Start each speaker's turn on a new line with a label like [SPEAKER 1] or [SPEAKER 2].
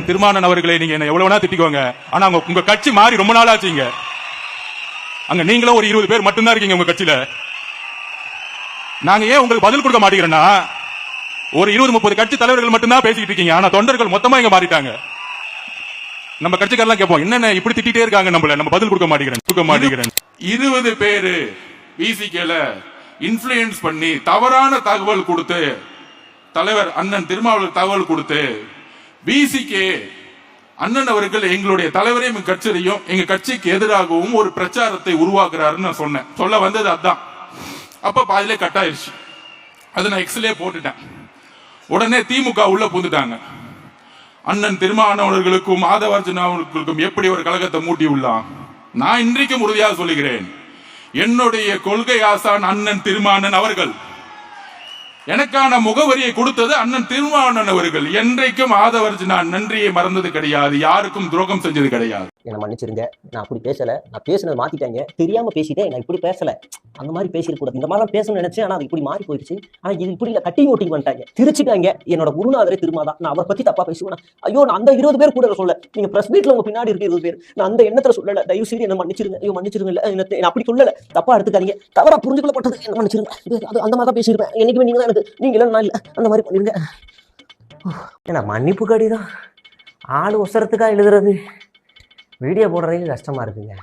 [SPEAKER 1] அண்ணன் திருமானன் அவர்களே, நீங்க என்ன எவ்வளவு வேணா திட்டிக்கோங்க. ஆனா உங்க கட்சி மாறி ரொம்ப நாள் ஆச்சுங்க. அங்க நீங்களும் ஒரு 20 பேர் மட்டும்தான் இருக்கீங்க உங்க கட்சியில. நாங்க ஏன் உங்களுக்கு பதில் கொடுக்க மாட்டேங்கிறோம்னா, ஒரு 20-30 கட்சி தலைவர்கள் மட்டும்தான் பேசிக்கிட்டு இருக்கீங்க. ஆனா தொண்டர்கள் மொத்தமா இங்க மாறிட்டாங்க. நம்ம கட்சிக்காரெல்லாம் கேட்போம், என்னென்ன இப்படி திட்டிட்டே இருக்காங்க நம்மள, நம்ம பதில் கொடுக்க மாட்டேங்கிறேன். 20 பேரு விசிகேல இன்ஃப்ளூயன்ஸ் பண்ணி தவறான தகவல் கொடுத்து, தலைவர் அண்ணன் திருமாவளவன் தகவல் கொடுத்து, விசிகே அண்ணன் அவர்கள் எங்களுடைய தலைவரையும் கட்சியையும் எங்க கட்சிக்கு எதிராகவும் ஒரு பிரச்சாரத்தை உருவாக்குறாருன்னு நான் சொன்னேன். சொல்ல வந்தது அதுதான். அப்ப பாதிலே கட் ஆயிருச்சு. அது நான் எக்ஸ்லே போட்டுட்டேன். உடனே திமுக உள்ள புந்துட்டாங்க. அண்ணன் திருமாவளவர்களுக்கும் மாதவர்ஜன் அவர்களுக்கும் எப்படி ஒரு கழகத்தை மூட்டி உள்ளான். நான் இன்றைக்கும் உறுதியாக சொல்லுகிறேன், என்னுடைய கொள்கை ஆசான் அண்ணன் திருமாவளவன் அவர்கள். எனக்கான முகவரியை கொடுத்தது அண்ணன் திருமாவளவன் அவர்கள். என்றைக்கும் ஆதவர்ஜனா நன்றியை மறந்தது கிடையாது, யாருக்கும் துரோகம் செஞ்சது கிடையாது.
[SPEAKER 2] என்ன மன்னிச்சிருங்க, நான் அப்படி பேசல. நான் பேசினது மாத்திட்டாங்க, தெரியாம பேசிட்டேன். நான் இப்படி பேசல, அந்த மாதிரி பேசிருக்கூடாது. இந்த மாதிரிலாம் பேசணும்னு நினைச்சேன். ஆனா அது இப்படி மாறி போயிடுச்சு. ஆனா இது இப்படி இல்ல, கட்டி ஓட்டி பண்ணிட்டாங்க, திருச்சிட்டாங்க. என்னோட குருநாதரே திருமாதான். நான் அவரை பத்தி தப்பா பேசுவேன். ஐயோ, நான் அந்த 20 பேர் கூட சொல்ல, நீங்க பிரஸ் மீட்ல உங்க பின்னாடி இருக்க 20 பேர், நான் அந்த எண்ணத்துல சொல்லல. தயவு செய்து என்ன மன்னிச்சிருங்க. ஐயோ மன்னிச்சிருங்க. இல்ல அப்படி சொல்லல, தப்பா எடுத்துக்காதீங்க, தவறா புரிஞ்சுக்கொள்ளப்பட்டது. என்ன மன்னிச்சிருங்க. அது அந்த மாதிரி தான் பேசியிருப்பேன். என்னைக்குமே நீங்க தான் எனக்கு, நீங்க இல்ல நான் இல்ல, அந்த மாதிரி பண்ணிருங்க. ஏன்னா மன்னிப்பு கடிதம் ஆள் ஒசரத்துக்காக எழுதுறது, வீடியோ போடுறதுக்கு கஷ்டமா இருக்குங்க.